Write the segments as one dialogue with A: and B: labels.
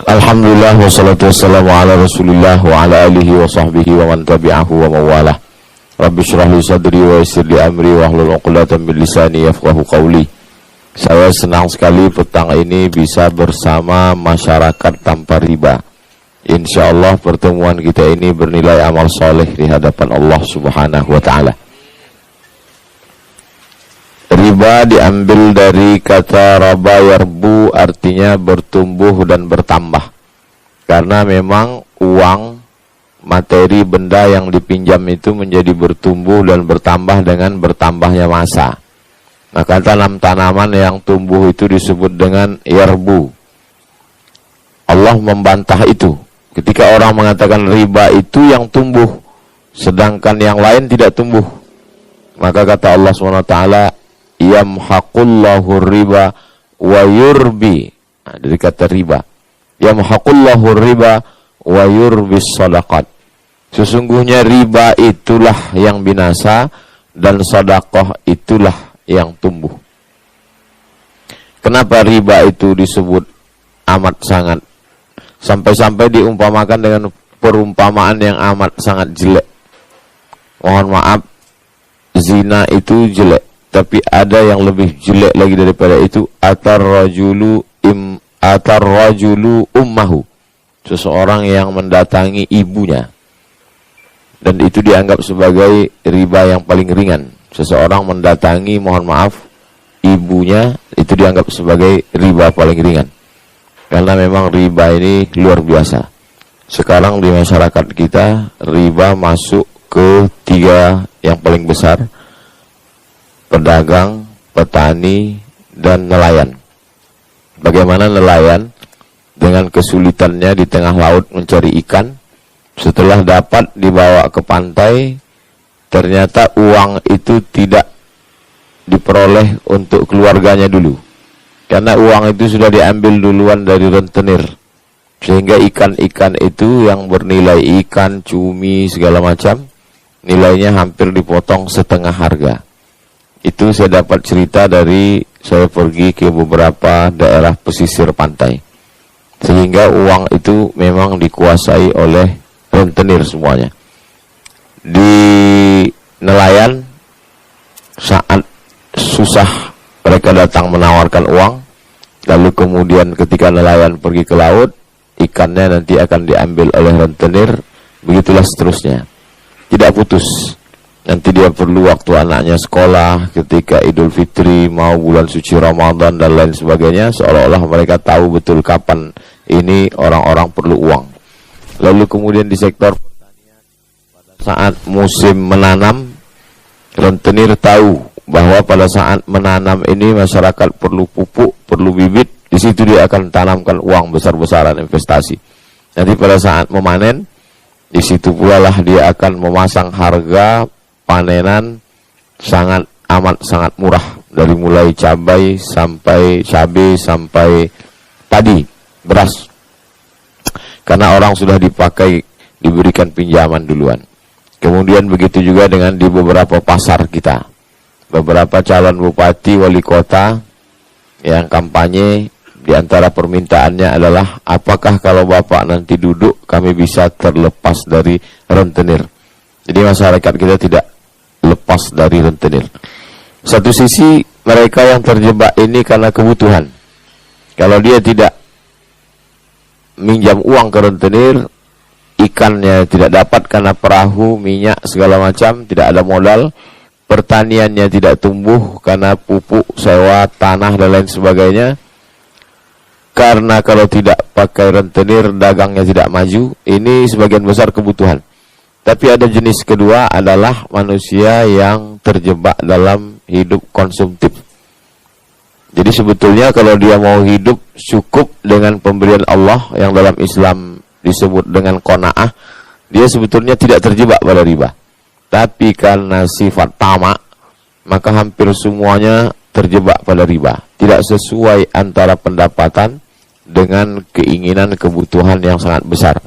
A: Alhamdulillah wassalatu wassalamu ala rasulillah wa ala alihi wa sahbihi wa man tabi'ahu wa mawalah. Rabbi syrah li sadri wa yassir li amri wa hlul 'uqdatam min lisani yafqahu qawli. Saya senang sekali petang ini bisa bersama masyarakat tanpa riba. Insyaallah pertemuan kita ini bernilai amal soleh di hadapan Allah Subhanahu wa ta'ala. Riba diambil dari kata raba yarbu, artinya bertumbuh dan bertambah. Karena memang uang, materi, benda yang dipinjam itu menjadi bertumbuh dan bertambah dengan bertambahnya masa. Maka tanaman yang tumbuh itu disebut dengan yarbu. Allah membantah itu. Ketika orang mengatakan riba itu yang tumbuh, sedangkan yang lain tidak tumbuh. Maka kata Allah SWT, yamhaqullahu riba wa yurbi. Nah, dari kata riba, yamhaqullahu riba wa yurbi sadaqat. Sesungguhnya riba itulah yang binasa dan sedekah itulah yang tumbuh. Kenapa riba itu disebut amat sangat, sampai-sampai diumpamakan dengan perumpamaan yang amat sangat jelek? Mohon maaf, zina itu jelek, tapi ada yang lebih jelek lagi daripada itu. Atar rajulu ummahu. Seseorang yang mendatangi ibunya. Dan itu dianggap sebagai riba yang paling ringan. Seseorang mendatangi, mohon maaf, ibunya, itu dianggap sebagai riba paling ringan. Karena memang riba ini luar biasa. Sekarang di masyarakat kita, riba masuk ke 3 yang paling besar: pedagang, petani, dan nelayan. Bagaimana nelayan dengan kesulitannya di tengah laut mencari ikan, setelah dapat dibawa ke pantai, ternyata uang itu tidak diperoleh untuk keluarganya dulu, karena uang itu sudah diambil duluan dari rentenir. Sehingga ikan-ikan itu yang bernilai, ikan, cumi, segala macam, nilainya hampir dipotong setengah harga. Itu saya dapat cerita dari saya pergi ke beberapa daerah pesisir pantai. Sehingga uang itu memang dikuasai oleh rentenir semuanya. Di nelayan, saat susah mereka datang menawarkan uang, lalu kemudian ketika nelayan pergi ke laut, ikannya nanti akan diambil oleh rentenir, begitulah seterusnya. Tidak putus. Nanti dia perlu waktu anaknya sekolah, ketika Idul Fitri, mau bulan suci Ramadan dan lain sebagainya, seolah-olah mereka tahu betul kapan ini orang-orang perlu uang. Lalu kemudian di sektor pertanian, pada saat musim menanam, rentenir tahu bahwa pada saat menanam ini masyarakat perlu pupuk, perlu bibit, di situ dia akan tanamkan uang besar-besaran investasi. Nanti pada saat memanen, di situ pula lah dia akan memasang harga panenan amat sangat murah, dari mulai cabai sampai padi, beras, karena orang sudah diberikan pinjaman duluan. Kemudian begitu juga dengan di beberapa pasar kita, beberapa calon bupati, wali kota yang kampanye, di antara permintaannya adalah, apakah kalau Bapak nanti duduk kami bisa terlepas dari rentenir. Jadi masyarakat kita tidak lepas dari rentenir. Satu sisi mereka yang terjebak ini karena kebutuhan. Kalau dia tidak minjam uang ke rentenir, ikannya tidak dapat karena perahu, minyak, segala macam, tidak ada modal. Pertaniannya tidak tumbuh karena pupuk, sewa, tanah, dan lain sebagainya. Karena kalau tidak pakai rentenir, dagangnya tidak maju. Ini sebagian besar kebutuhan. Tapi ada jenis kedua, adalah manusia yang terjebak dalam hidup konsumtif. Jadi sebetulnya kalau dia mau hidup cukup dengan pemberian Allah yang dalam Islam disebut dengan qanaah, dia sebetulnya tidak terjebak pada riba. Tapi karena sifat tamak, maka hampir semuanya terjebak pada riba. Tidak sesuai antara pendapatan dengan keinginan kebutuhan yang sangat besar.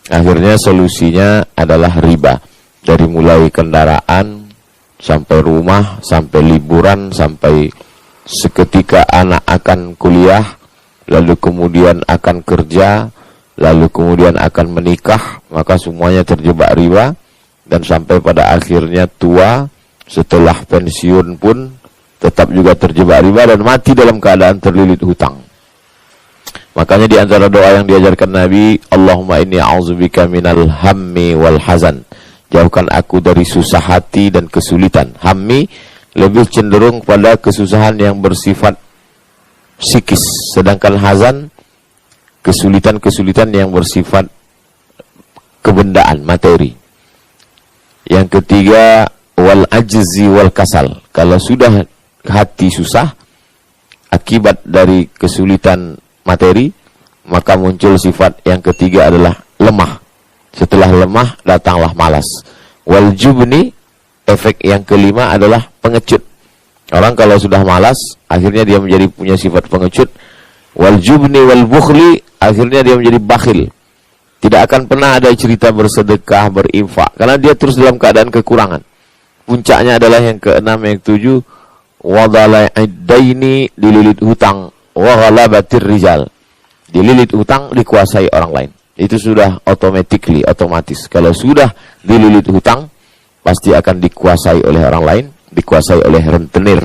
A: Akhirnya solusinya adalah riba. Dari mulai kendaraan, sampai rumah, sampai liburan, sampai seketika anak akan kuliah, lalu kemudian akan kerja, lalu kemudian akan menikah, maka semuanya terjebak riba, dan sampai pada akhirnya tua, setelah pensiun pun tetap juga terjebak riba dan mati dalam keadaan terlilit hutang. Makanya di antara doa yang diajarkan Nabi, Allahumma inni a'udzubika minal hammi wal hazan. Jauhkan aku dari susah hati dan kesulitan. Hammi lebih cenderung pada kesusahan yang bersifat psikis, sedangkan hazan kesulitan-kesulitan yang bersifat kebendaan, materi. Yang ketiga, wal ajzi wal kasal. Kalau sudah hati susah akibat dari kesulitan materi, maka muncul sifat yang ketiga adalah lemah. Setelah lemah datanglah malas. Wal jubni, efek yang kelima adalah pengecut. Orang kalau sudah malas, akhirnya dia menjadi punya sifat pengecut. Wal jubni wal bukhli, akhirnya dia menjadi bakhil. Tidak akan pernah ada cerita bersedekah, berinfak, karena dia terus dalam keadaan kekurangan. Puncaknya adalah yang keenam, yang ketujuh, wadala iddaini, dililit hutang, wa ghalabatir rijal. Dililit hutang, dikuasai orang lain. Itu sudah otomatis. Kalau sudah dililit hutang, pasti akan dikuasai oleh orang lain, dikuasai oleh rentenir,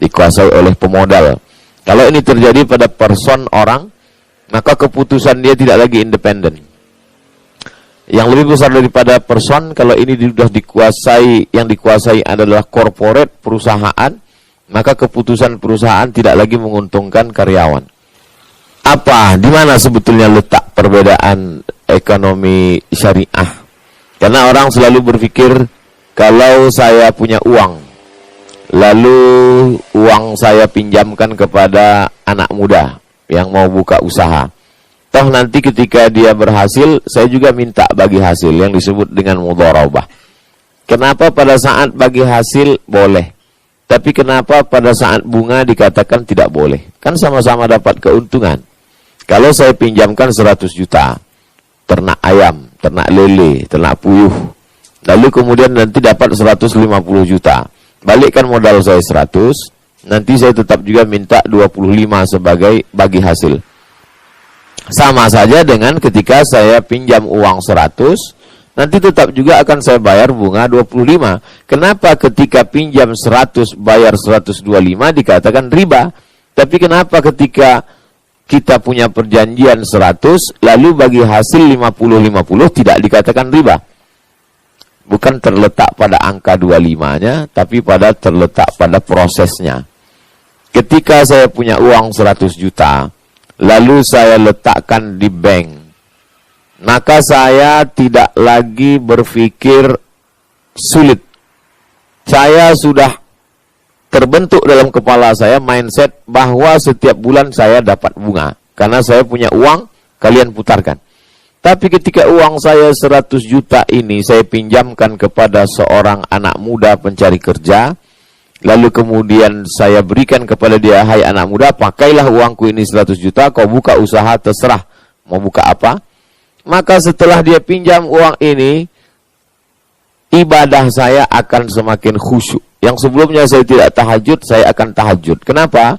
A: dikuasai oleh pemodal. Kalau ini terjadi pada person orang, maka keputusan dia tidak lagi independen. Yang lebih besar daripada person, kalau ini sudah dikuasai, yang dikuasai adalah corporate, perusahaan, maka keputusan perusahaan tidak lagi menguntungkan karyawan. Apa, di mana sebetulnya letak perbedaan ekonomi syariah? Karena orang selalu berpikir, kalau saya punya uang, lalu uang saya pinjamkan kepada anak muda yang mau buka usaha. Toh nanti ketika dia berhasil, saya juga minta bagi hasil, yang disebut dengan mudharabah. Kenapa pada saat bagi hasil boleh, tapi kenapa pada saat bunga dikatakan tidak boleh? Kan sama-sama dapat keuntungan. Kalau saya pinjamkan 100 juta, ternak ayam, ternak lele, ternak puyuh, lalu kemudian nanti dapat 150 juta. Balikkan modal saya 100, nanti saya tetap juga minta 25 sebagai bagi hasil. Sama saja dengan ketika saya pinjam uang 100, nanti tetap juga akan saya bayar bunga 25. Kenapa ketika pinjam 100 bayar 125 dikatakan riba? Tapi kenapa ketika kita punya perjanjian 100 lalu bagi hasil 50-50 tidak dikatakan riba? Bukan terletak pada angka 25-nya, tapi terletak pada prosesnya. Ketika saya punya uang 100 juta, lalu saya letakkan di bank, maka saya tidak lagi berpikir sulit. Saya sudah terbentuk dalam kepala saya mindset bahwa setiap bulan saya dapat bunga. Karena saya punya uang, kalian putarkan. Tapi ketika uang saya 100 juta ini saya pinjamkan kepada seorang anak muda pencari kerja, lalu kemudian saya berikan kepada dia, hai anak muda, pakailah uangku ini 100 juta, kau buka usaha, terserah mau buka apa. Maka setelah dia pinjam uang ini, ibadah saya akan semakin khusyuk. Yang sebelumnya saya tidak tahajud, saya akan tahajud. Kenapa?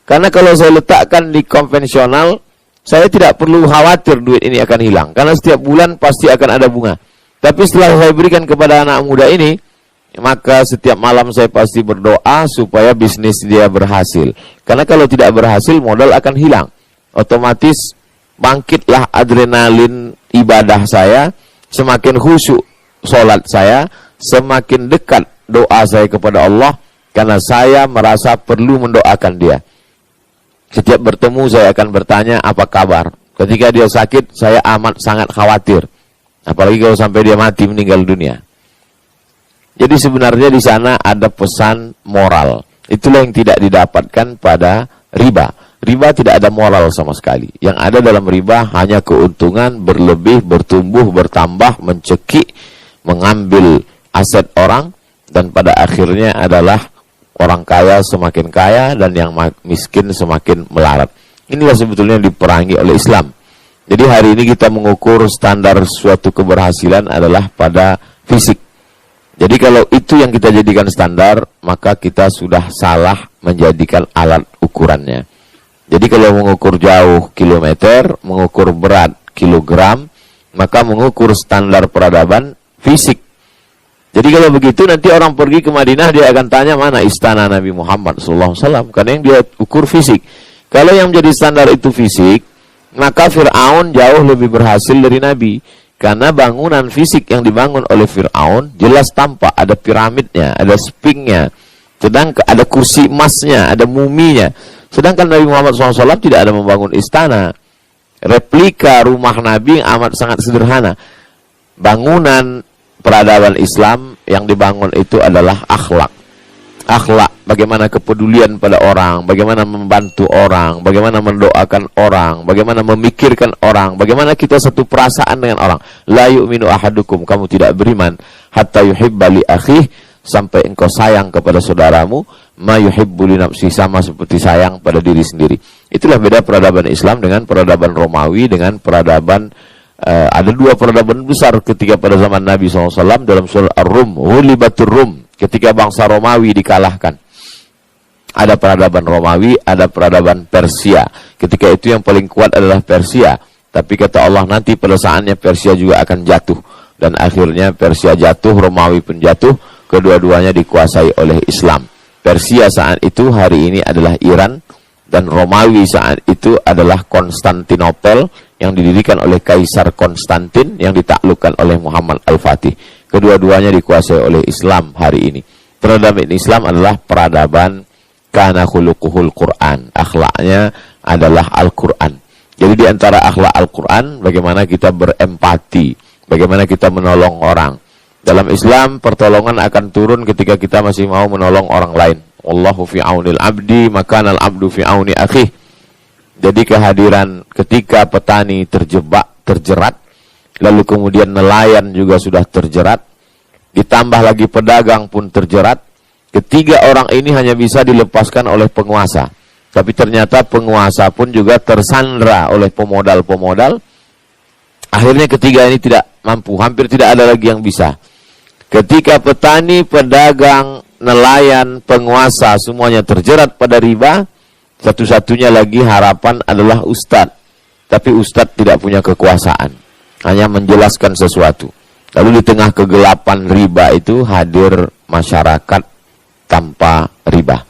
A: Karena kalau saya letakkan di konvensional, saya tidak perlu khawatir duit ini akan hilang. Karena setiap bulan pasti akan ada bunga. Tapi setelah saya berikan kepada anak muda ini, maka setiap malam saya pasti berdoa supaya bisnis dia berhasil. Karena kalau tidak berhasil, modal akan hilang. Otomatis bangkitlah adrenalin ibadah saya, semakin khusyuk sholat saya, semakin dekat doa saya kepada Allah, karena saya merasa perlu mendoakan dia. Setiap bertemu saya akan bertanya apa kabar. Ketika dia sakit, saya amat sangat khawatir. Apalagi kalau sampai dia mati, meninggal dunia. Jadi sebenarnya di sana ada pesan moral. Itulah yang tidak didapatkan pada riba. Riba tidak ada moral sama sekali. Yang ada dalam riba hanya keuntungan berlebih, bertumbuh, bertambah, mencekik, mengambil aset orang, dan pada akhirnya adalah orang kaya semakin kaya dan yang miskin semakin melarat. Inilah sebetulnya yang diperangi oleh Islam. Jadi hari ini kita mengukur standar suatu keberhasilan adalah pada fisik. Jadi kalau itu yang kita jadikan standar, maka kita sudah salah menjadikan alat ukurannya. Jadi kalau mengukur jauh kilometer, mengukur berat kilogram, maka mengukur standar peradaban fisik. Jadi kalau begitu nanti orang pergi ke Madinah, dia akan tanya mana istana Nabi Muhammad SAW, karena yang dia ukur fisik. Kalau yang menjadi standar itu fisik, maka Fir'aun jauh lebih berhasil dari Nabi. Karena bangunan fisik yang dibangun oleh Fir'aun jelas tampak, ada piramidnya, ada sphinxnya, sedangkan ada kursi emasnya, ada muminya. Sedangkan Nabi Muhammad SAW tidak ada membangun istana. Replika rumah Nabi yang amat sangat sederhana. Bangunan peradaban Islam yang dibangun itu adalah akhlak. Akhlak, bagaimana kepedulian pada orang, bagaimana membantu orang, bagaimana mendoakan orang, bagaimana memikirkan orang, bagaimana kita satu perasaan dengan orang. La yu'minu ahadukum, kamu tidak beriman hatta yuhibba li akhih, sampai engkau sayang kepada saudaramu ma yuhibbu li nafsi, sama seperti sayang pada diri sendiri. Itulah beda peradaban Islam dengan peradaban Romawi, dengan peradaban ada dua peradaban besar ketika pada zaman Nabi SAW dalam surah Ar-Rum, Ghulibatur Rum, ketika bangsa Romawi dikalahkan. Ada peradaban Romawi, ada peradaban Persia. Ketika itu yang paling kuat adalah Persia. Tapi kata Allah nanti pada saatnya Persia juga akan jatuh. Dan akhirnya Persia jatuh, Romawi pun jatuh. Kedua-duanya dikuasai oleh Islam. Persia saat itu hari ini adalah Iran. Dan Romawi saat itu adalah Konstantinopel yang didirikan oleh Kaisar Konstantin yang ditaklukkan oleh Muhammad Al-Fatih. Kedua-duanya dikuasai oleh Islam hari ini. Peradaban Islam adalah peradaban kana khuluquhul Quran. Akhlaknya adalah Al-Quran. Jadi di antara akhlak Al-Quran, bagaimana kita berempati, bagaimana kita menolong orang. Dalam Islam, pertolongan akan turun ketika kita masih mau menolong orang lain. Wallahu fi aunil abdi, makanal abdu fi auni akhih. Jadi kehadiran ketika petani terjerat, lalu kemudian nelayan juga sudah terjerat, ditambah lagi pedagang pun terjerat. Ketiga orang ini hanya bisa dilepaskan oleh penguasa. Tapi ternyata penguasa pun juga tersandra oleh pemodal-pemodal. Akhirnya ketiga ini tidak mampu, hampir tidak ada lagi yang bisa. Ketika petani, pedagang, nelayan, penguasa semuanya terjerat pada riba, satu-satunya lagi harapan adalah ustadz. Tapi ustadz tidak punya kekuasaan, hanya menjelaskan sesuatu. Lalu di tengah kegelapan riba itu hadir masyarakat tanpa riba.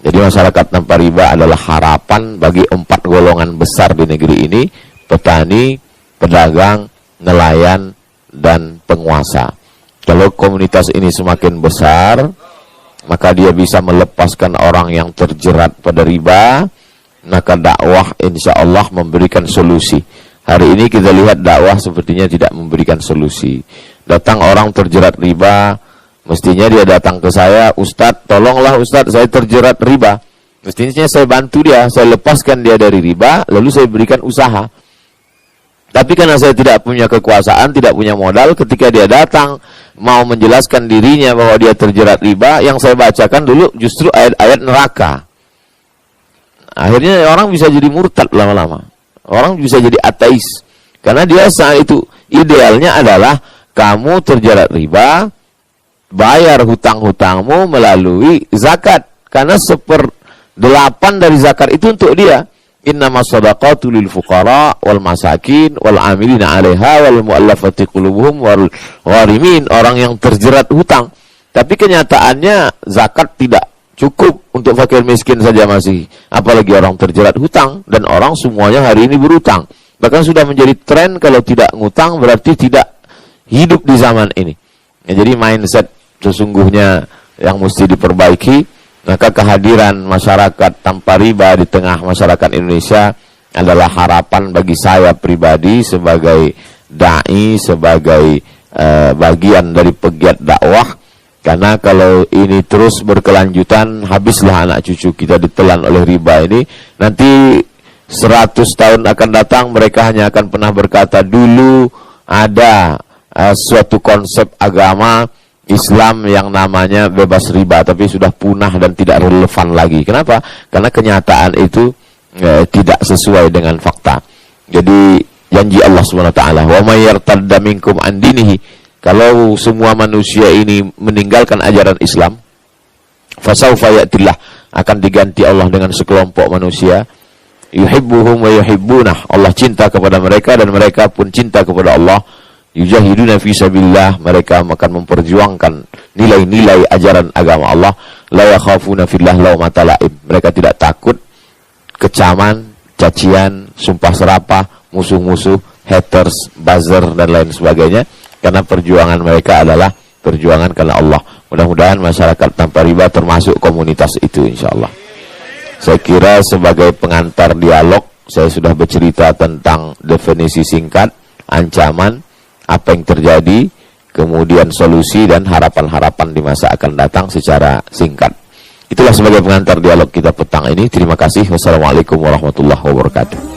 A: Jadi masyarakat tanpa riba adalah harapan bagi 4 golongan besar di negeri ini: petani, pedagang, nelayan, dan penguasa. Kalau komunitas ini semakin besar, maka dia bisa melepaskan orang yang terjerat pada riba, maka dakwah insya Allah memberikan solusi. Hari ini kita lihat dakwah sepertinya tidak memberikan solusi. Datang orang terjerat riba, mestinya dia datang ke saya, Ustadz, tolonglah Ustadz, saya terjerat riba. Mestinya saya bantu dia, saya lepaskan dia dari riba, lalu saya berikan usaha. Tapi karena saya tidak punya kekuasaan, tidak punya modal, ketika dia datang mau menjelaskan dirinya bahwa dia terjerat riba, yang saya bacakan dulu justru ayat-ayat neraka. Akhirnya orang bisa jadi murtad lama-lama. Orang bisa jadi ateis. Karena dia saat itu idealnya adalah kamu terjerat riba, bayar hutang-hutangmu melalui zakat. Karena 1/8 dari zakat itu untuk dia. Innamas shadaqatu lil fuqara wal masakin wal amilina 'alaiha wal mu'allafati qulubuhum wal gharimin, orang yang terjerat hutang. Tapi kenyataannya zakat tidak cukup untuk fakir miskin saja masih, apalagi orang terjerat hutang, dan orang semuanya hari ini berutang. Bahkan sudah menjadi tren kalau tidak ngutang berarti tidak hidup di zaman ini. Ya, jadi mindset sesungguhnya yang mesti diperbaiki. Maka kehadiran masyarakat tanpa riba di tengah masyarakat Indonesia adalah harapan bagi saya pribadi sebagai da'i, sebagai bagian dari pegiat dakwah. Karena kalau ini terus berkelanjutan, habislah anak cucu kita ditelan oleh riba ini. Nanti 100 tahun akan datang, mereka hanya akan pernah berkata, dulu ada suatu konsep agama Islam yang namanya bebas riba, tapi sudah punah dan tidak relevan lagi. Kenapa? Karena kenyataan itu tidak sesuai dengan fakta. Jadi janji Allah SWT, wa may yartadda minkum an dinihi, kalau semua manusia ini meninggalkan ajaran Islam, fasawfa ya'tillah, akan diganti Allah dengan sekelompok manusia yuhibbuhum wa yuhibbunah. Allah cinta kepada mereka dan mereka pun cinta kepada Allah. Yujahiduna fi sabilillah, mereka akan memperjuangkan nilai-nilai ajaran agama Allah. La yakhafuna fillah laumata laim, mereka tidak takut kecaman, cacian, sumpah serapah, musuh-musuh, haters, buzzer dan lain sebagainya, karena perjuangan mereka adalah perjuangan karena Allah. Mudah-mudahan masyarakat tanpa riba termasuk komunitas itu, insyaallah. Saya kira sebagai pengantar dialog, saya sudah bercerita tentang definisi singkat, ancaman, apa yang terjadi, kemudian solusi dan harapan-harapan di masa akan datang secara singkat. Itulah sebagai pengantar dialog kita petang ini. Terima kasih. Wassalamualaikum warahmatullahi wabarakatuh.